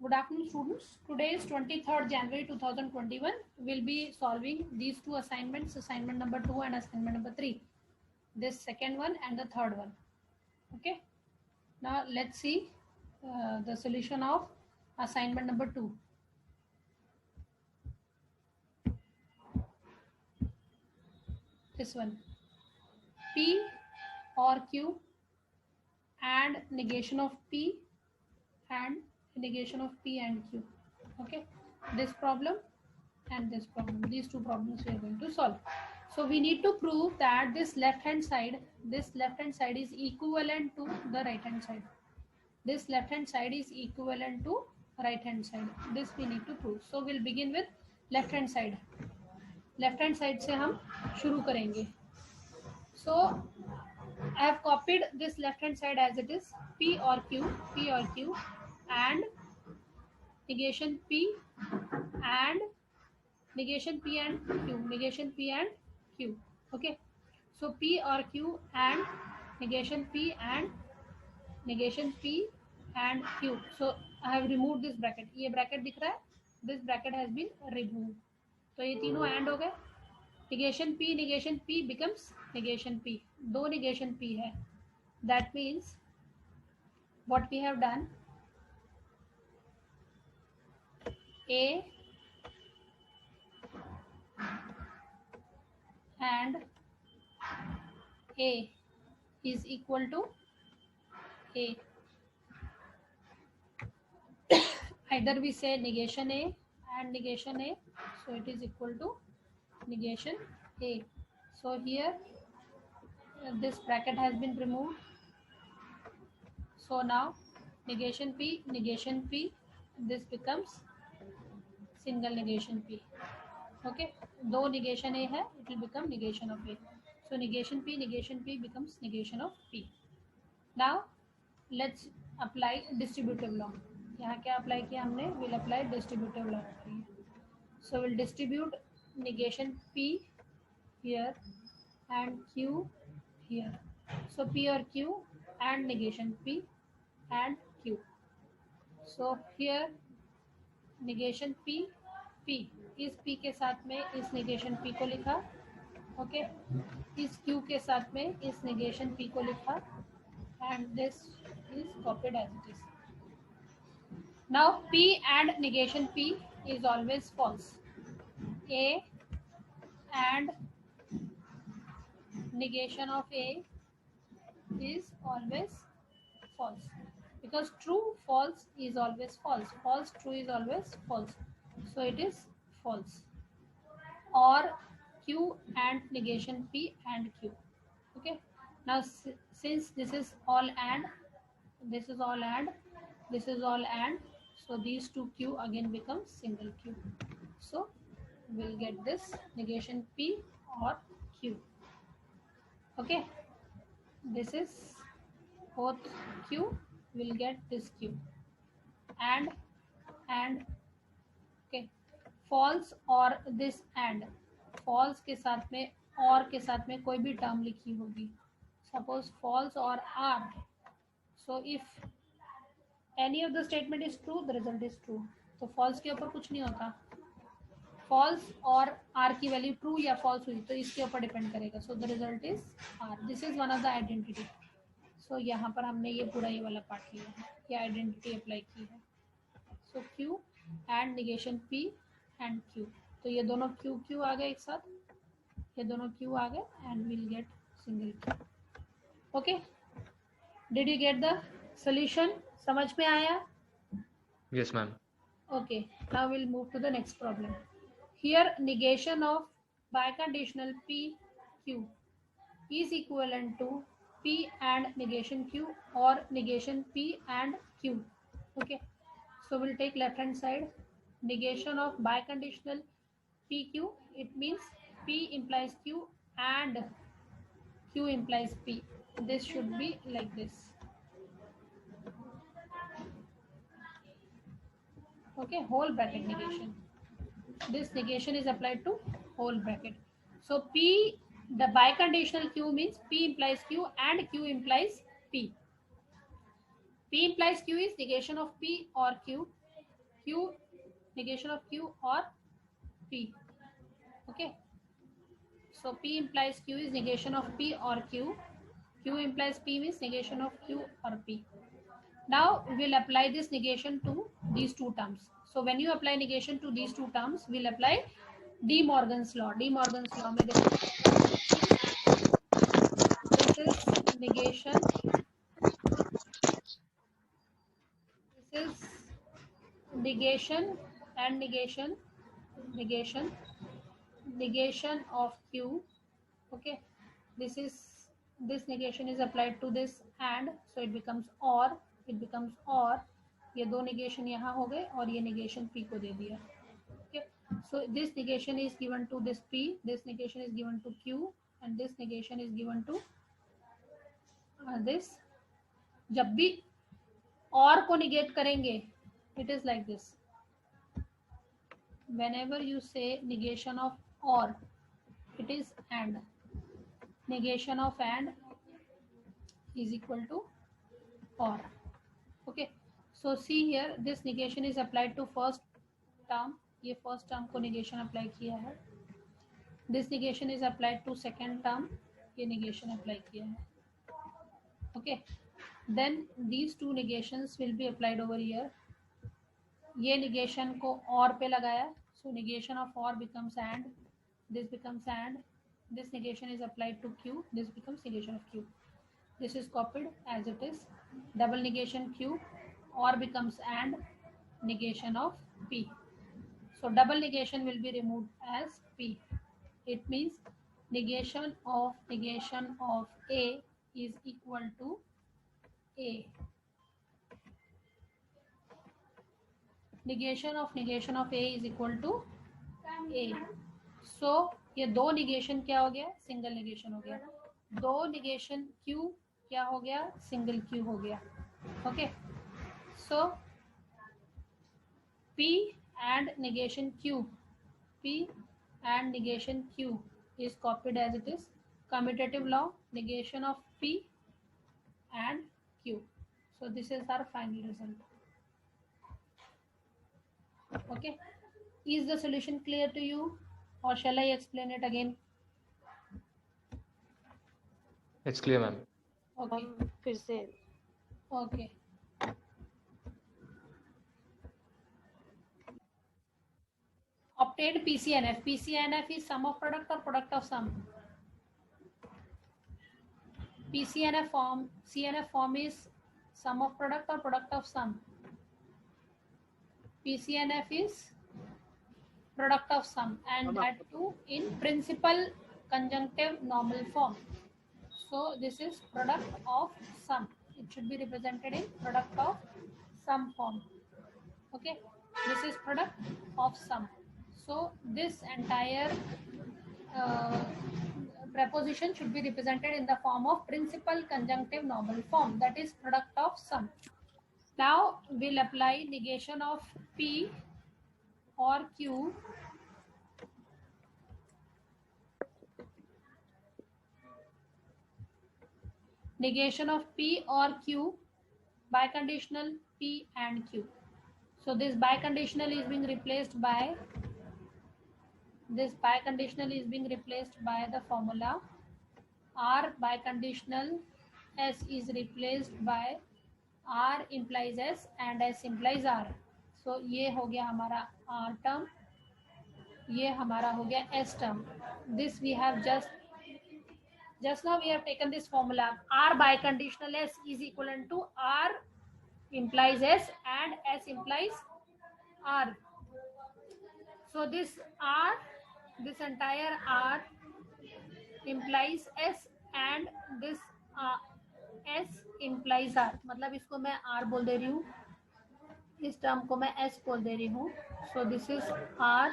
Good afternoon, students. Today is 23rd January 2021. We'll be solving these two assignments, assignment number 2 and assignment number 3. This second one and the third one. Okay. Now let's see the solution of assignment number 2. This one. P or Q and negation of P and negation of P and Q. Okay. This problem and this problem, these two problems we are going to solve. So we need to prove that this left hand side is equivalent to the right hand side. This left hand side is equivalent to right hand side. This we need to prove. So we'll begin with left hand side. Left hand side से हम शुरू करेंगे. So I have copied this left hand side as it is, P or Q and negation P and negation P and Q. Okay. So P or Q and negation P and Q. So I have removed this bracket. ये bracket दिख रहा है? This bracket has been removed. तो ये तीनों and हो गए. Negation P becomes negation P. दो negation P है. That means what we have done, A and A is equal to A. Either we say negation A and negation A, so it is equal to negation A. So here this bracket has been removed. So now negation P, this becomes single negation P. Okay, दो negation A है, it will become negation of A. So negation P becomes negation of P. Now let's apply distributive law. यहाँ क्या apply किया हमने? We'll apply distributive law. So we'll distribute negation P here and Q here. So P or Q and negation P and Q. So here negation P इस P के साथ में इस negation P को लिखा. Okay. इस Q के साथ में इस negation P को लिखा. And this is copied as it is. Now P and negation P is always false. A and negation of A is always false, because true false is always false, false true is always false, so it is false. Or Q and negation P and Q. Okay. Now since this is all and this is all and this is all and, so these two Q again becomes single Q. So we'll get this negation P or Q. Okay, this is both Q, will get this Q and okay, false or this and, false के साथ में और के साथ में कोई भी term लिखी होगी, suppose false or R. So if any of the statement is true, the result is true. तो false के ऊपर कुछ नहीं होता. फॉल्स और आर की वैल्यू ट्रू या फॉल्स हुई तो इसके ऊपर डिपेंड करेगा. So the result is R. This is one of the identity. So यहाँ पर हमने ये पूरा ये वाला पार्ट लिया है, ये आइडेंटिटी अप्लाई की है. So Q and negation P and Q, तो ये दोनों क्यू आ गए एक साथ, ये दोनों क्यू आ गए and will get single Q. Okay, did you get the solution? समझ में आया? Yes ma'am. Okay, now will move to the next problem. Here negation of biconditional PQ is equivalent to P and negation Q or negation P and Q. Okay, so we'll take left hand side. Negation of biconditional PQ, it means P implies Q and Q implies P. This should be like this. Okay, whole bracket negation. This negation is applied to whole bracket. So P, the biconditional Q means P implies Q and Q implies P. P implies Q is negation of P or Q Q, negation of Q or P. Okay. So P implies Q is negation of P or Q. Q implies P means negation of Q or P. Now we will apply this negation to these two terms. So when you apply negation to these two terms, we'll apply De Morgan's law. De Morgan's law में देखो this is negation. This is negation and negation of Q. Okay, this negation is applied to this and, so it becomes or. ये दो negation यहाँ हो गए और ये negation P को दे दिया. Okay, so this negation is given to this P, this negation is given to Q, and this negation is given to this. जब भी और को negate करेंगे, it is like this. Whenever you say negation of or, it is and. Negation of and is equal to or. Okay, so see here, this negation is applied to first term. ये first term को negation apply किया है. This negation is applied to second term. ये negation apply किया है. Okay, then these two negations will be applied over here. ये negation को or पे लगाया, so negation of or becomes and. This becomes and. This negation is applied to Q. This becomes negation of Q. This is copied as it is. Double negation Q, or becomes and, negation of P. So double negation will be removed as P. It means negation of A is equal to A. Negation of A is equal to A. So ये दो negation क्या हो गया? Single negation हो गया. दो negation Q क्या हो गया? Single Q हो गया. Okay. So P and negation Q is copied as it is. Commutative law, negation of P and Q. So this is our final result. Okay. Is the solution clear to you, or shall I explain it again? It's clear, ma'am. Okay. फिर से. Okay. Obtained PCNF. PCNF is sum of product or product of sum. PCNF form, CNF form is sum of product or product of sum. PCNF is product of sum, and that too in principal conjunctive normal form. So this is product of sum. It should be represented in product of sum form. Okay, this is product of sum. So this entire preposition should be represented in the form of principal conjunctive normal form, that is product of sum. Now we'll apply negation of P or Q biconditional P and Q. So this biconditional is being replaced by the formula R biconditional, S is replaced by R implies S and S implies R. So ये हो गया हमारा R term, ये हमारा हो गया S term. This we have just now we have taken this formula. R biconditional S is equivalent to R implies S and S implies R. So this R, this entire R implies S and this S implies R. मतलब इसको मैं R बोल दे रही हूँ, इस term को मैं S बोल दे रही हूँ. So this is R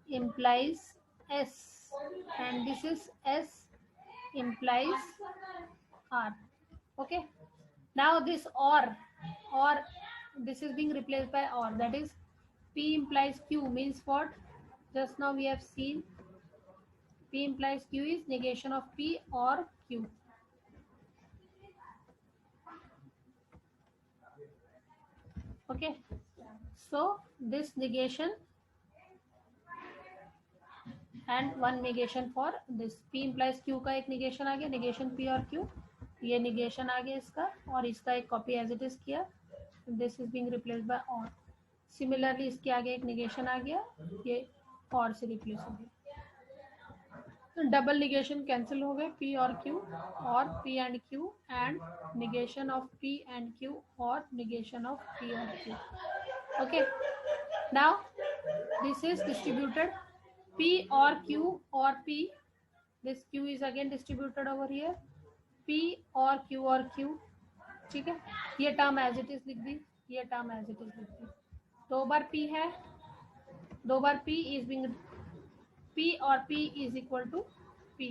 implies S and this is S implies R. Okay. Now this or this is being replaced by or, that is P implies Q means what? Just now we have seen P implies Q is negation of P or Q. Okay. So this negation and one negation for this. P implies Q का एक negation आ गया, negation P और Q, ये negation आ गया इसका, और इसका एक copy as it is किया, this is being replaced by or. Similarly इसके आगे एक negation आ गया, ये और से replace हो गया, तो डबल निगेशन कैंसिल हो गए, P और Q और P and Q and negation of P and Q और negation of P और Q. Okay, now this is distributed P or Q or P, this Q is again distributed over here, P और Q और Q, ठीक है, ये term as it is लिख दी, ये term as it is लिख दी, दो बार P है, दो बार P इज बिंग, P और P is equal to P,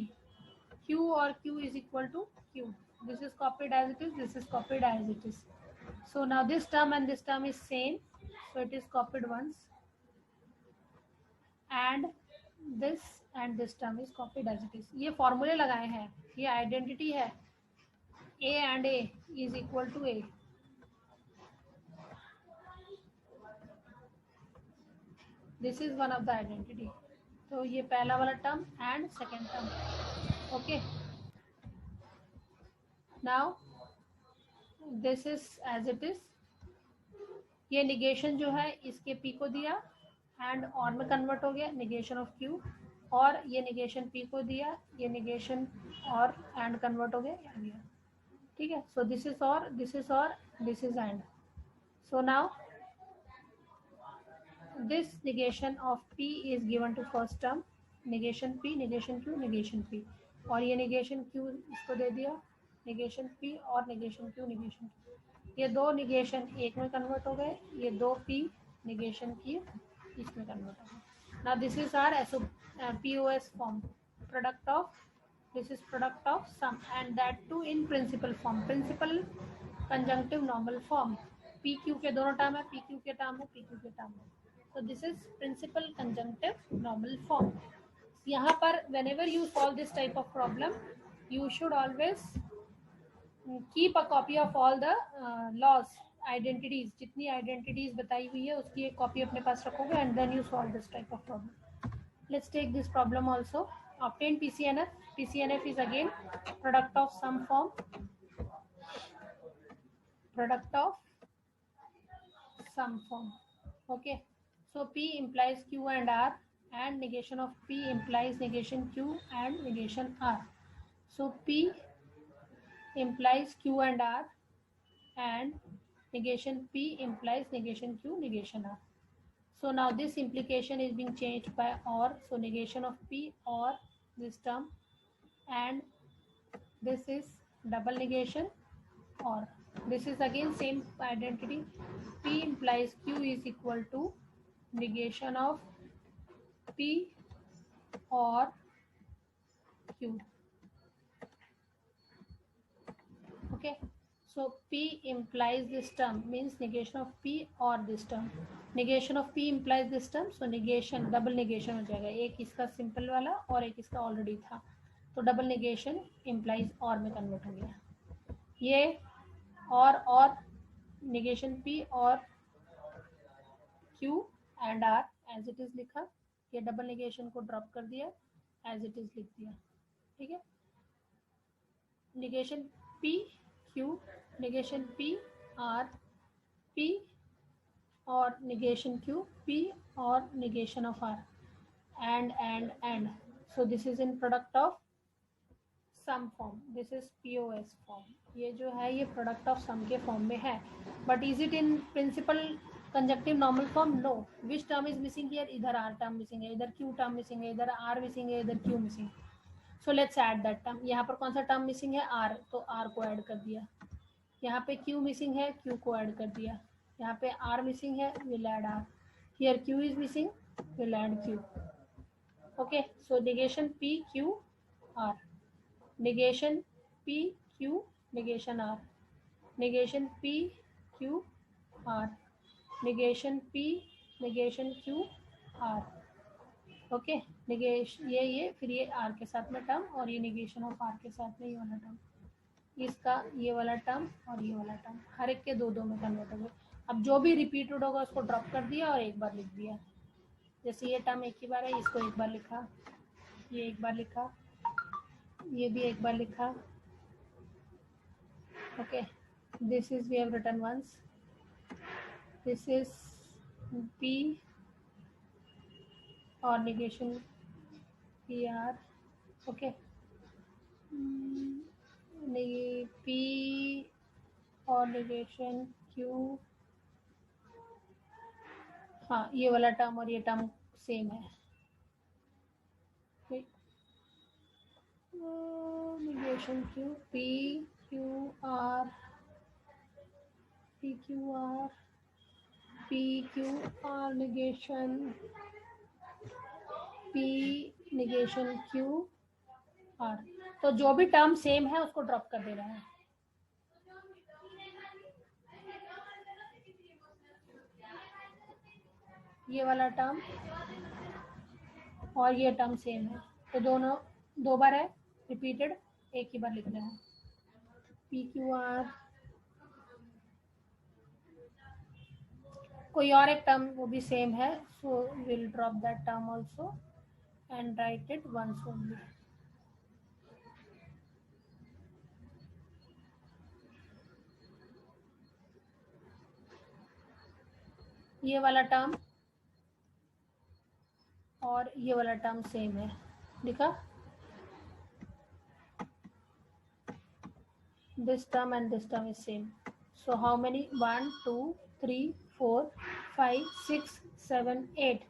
Q और Q is equal to Q, this is copied as it is, this is copied as it is. So now this term and this term is same, so it is copied once, and this term is copied as it is. ये फॉर्मूले लगाए हैं, ये identity है, A and A is equal to A, this is one of the identity. तो ये पहला वाला term and second term. Okay, now this is as it is, ये निगेशन जो है इसके P को दिया एंड और में कन्वर्ट हो गया, निगेशन ऑफ Q, और ये निगेशन P को दिया, ये निगेशन और एंड कन्वर्ट हो गया, आ गया, ठीक है. सो दिस इज और, दिस इज और, this is and. So now this negation of P is given to first term, negation P, negation Q, negation P, और ये negation Q इसको दे दिया, negation P और negation Q, negation Q, ये दो negation एक में कन्वर्ट हो गए, ये दो P negation Q इसमें कन्वर्ट हो गए. Now this is our POS form, product of, this is product of sum, and that too in principal form, principal conjunctive normal form. PQ के दोनों टर्म है, PQ के टर्म है, PQ के term है. So this is principal conjunctive normal form. यहाँ पर whenever you solve this type of problem, you should always keep a copy of all the laws, identities, जितनी identities बताई हुई है उसकी एक copy अपने पास रखोगे, and then you solve this type of problem. Let's take this problem also. Obtain PCNF. PCNF is again product of sum form, product of sum form. Okay. So P implies Q and R, and negation of P implies negation Q and negation R. So P implies Q and R, and negation P implies negation Q, negation R. So now this implication is being changed by OR. So negation of P or this term, and this is double negation OR. This is again same identity. P implies Q is equal to negation of P or Q. Okay, so P implies this term means negation of P or this term. Negation of P implies this term, so negation double negation हो जाएगा, एक इसका simple वाला और एक इसका already था, तो डबल नेगेशन इम्प्लाइज और में कन्वर्ट हो गया. ये और नेगेशन P और Q and R as it is लिखा, ये डबल नेगेशन को ड्रॉप कर दिया, एज इट इज लिख दिया, ठीक है. Negation P Q, negation P R P और नेगेशन Q P और negation of R, and. So this is in product of sum form, this is POS form. ये जो है ये प्रोडक्ट ऑफ सम के फॉर्म में है, but is it in principle conjunctive normal form? No. Which term is missing here? Either R term missing है, either Q term missing है, either R missing है, either Q missing. So let's add that term. यहाँ पर कौन सा term missing है? R, तो R को ऐड कर दिया. यहाँ पे Q missing है, Q को ऐड कर दिया. यहाँ पे R missing है, we'll add R. Here Q is missing, we'll add Q. Okay, so negation P Q R, negation P Q, negation R, negation P Q R, negation P, negation Q R. Okay, negation ये फिर ये R के साथ में term, और ये negation of R के साथ में ये वाला टर्म, इसका ये वाला टर्म और ये वाला टर्म, हर एक के दो में कन्वर्ट हो गए. अब जो भी रिपीटेड होगा उसको ड्रॉप कर दिया और एक बार लिख दिया। जैसे ये टर्म एक ही बार है, इसको एक बार लिखा, ये एक बार लिखा, ये भी एक बार लिखा। Okay, this is we have written once, this is P और negation PR. ओके, P और negation Q, हाँ ये वाला टर्म और ये टर्म सेम है। negation Q, P Q R, P Q R, P Q R negation P negation Q R। तो जो भी टर्म सेम है उसको ड्रॉप कर देना है। ये वाला टर्म और ये टर्म सेम है, तो दोनों दो बार है रिपीटेड, एक ही बार लिखना है। पी क्यू आर, कोई और एक टर्म वो भी सेम है, so will drop that term also and write it once only. ये वाला टर्म और ये वाला टर्म सेम है, लिखा। This term and this term is same. So how many? 1 2 3 4 5 6 7 8।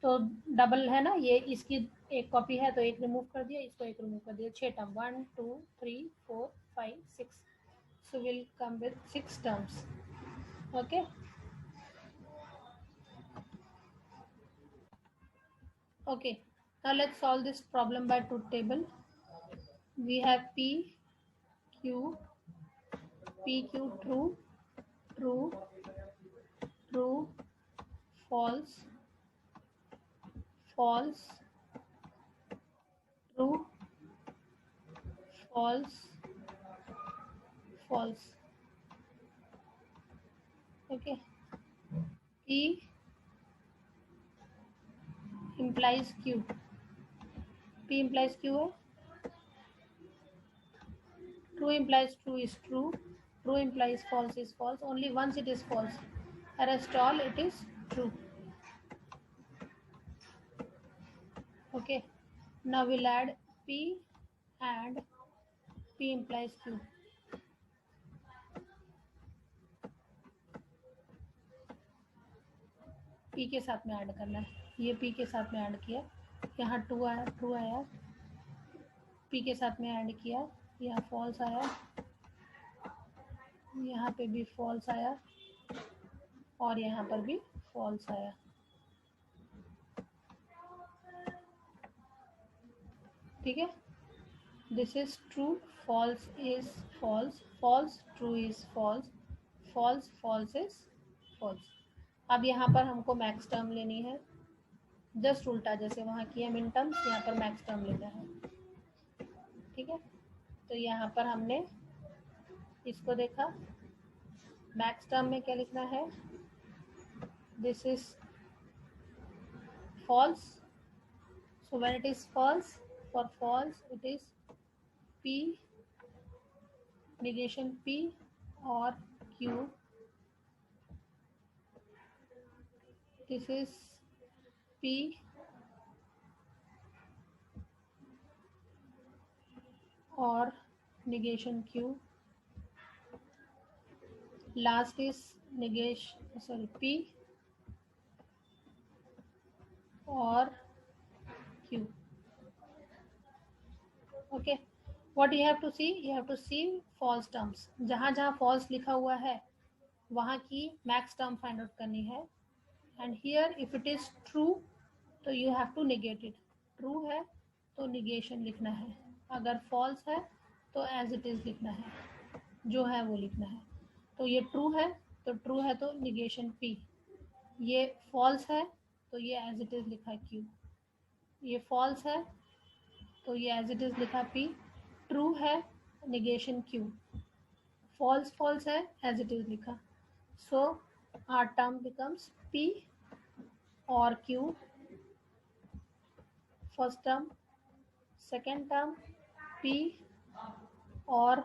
तो डबल है ना, ये इसकी एक कॉपी है तो एक रिमूव कर दिया, इसको एक रिमूव कर दिया। 6 term, 1 2 3 4 5 6। So we'll come with 6 terms. Okay. Okay. Now let's solve this problem by truth table. We have P Q true, true, true, false, false, true, false, false. Okay. P implies Q. P implies Q है. True implies true is true. True implies false is false. Only once it is false. Rest all it is true. Okay. Now we'll add P and P implies Q. P के साथ में add करना है, ये P के साथ में add किया, यहाँ ट्रू आया, P के साथ में ऐड किया, यहाँ फॉल्स आया, यहाँ पे भी फॉल्स आया और यहाँ पर भी फॉल्स आया। ठीक है, this is true, false is false, false true is false, false false is false. अब यहाँ पर हमको मैक्स टर्म लेनी है, जस्ट उल्टा, जैसे वहाँ किया मिन टर्म्स, यहाँ पर मैक्स टर्म लेना है। ठीक है, तो यहाँ पर हमने इसको देखा, मैक्स टर्म में क्या लिखना है, this is false, so when it is false, for false it is P negation P or Q, this is P or negation Q, last is negation, P or Q. Okay, what you have to see, you have to see false terms, जहाँ जहाँ false लिखा हुआ है वहाँ की max term find out करनी है, and here if it is true तो you have to negate it, true है तो negation लिखना है, अगर false है तो as it is लिखना है, जो है वो लिखना है। तो ये true है तो negation P, ये false है तो ये as it is लिखा Q, ये false है तो ये as it is लिखा P, true है negation Q, false है as it is लिखा। So our term becomes P or Q, first term, second term P or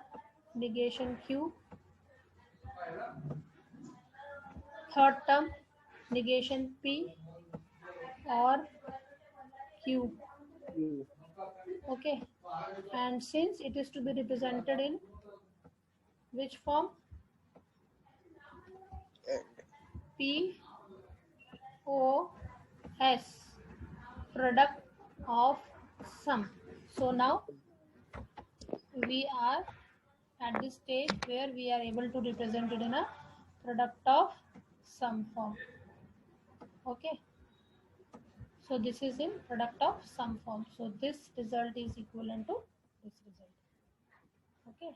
negation Q, third term negation P or Q. Okay, and since it is to be represented in which form? P O S, product of sum. So now we are at this stage where we are able to represent it in a product of sum form. Okay, so this is in product of sum form. So this result is equivalent to this result. Okay.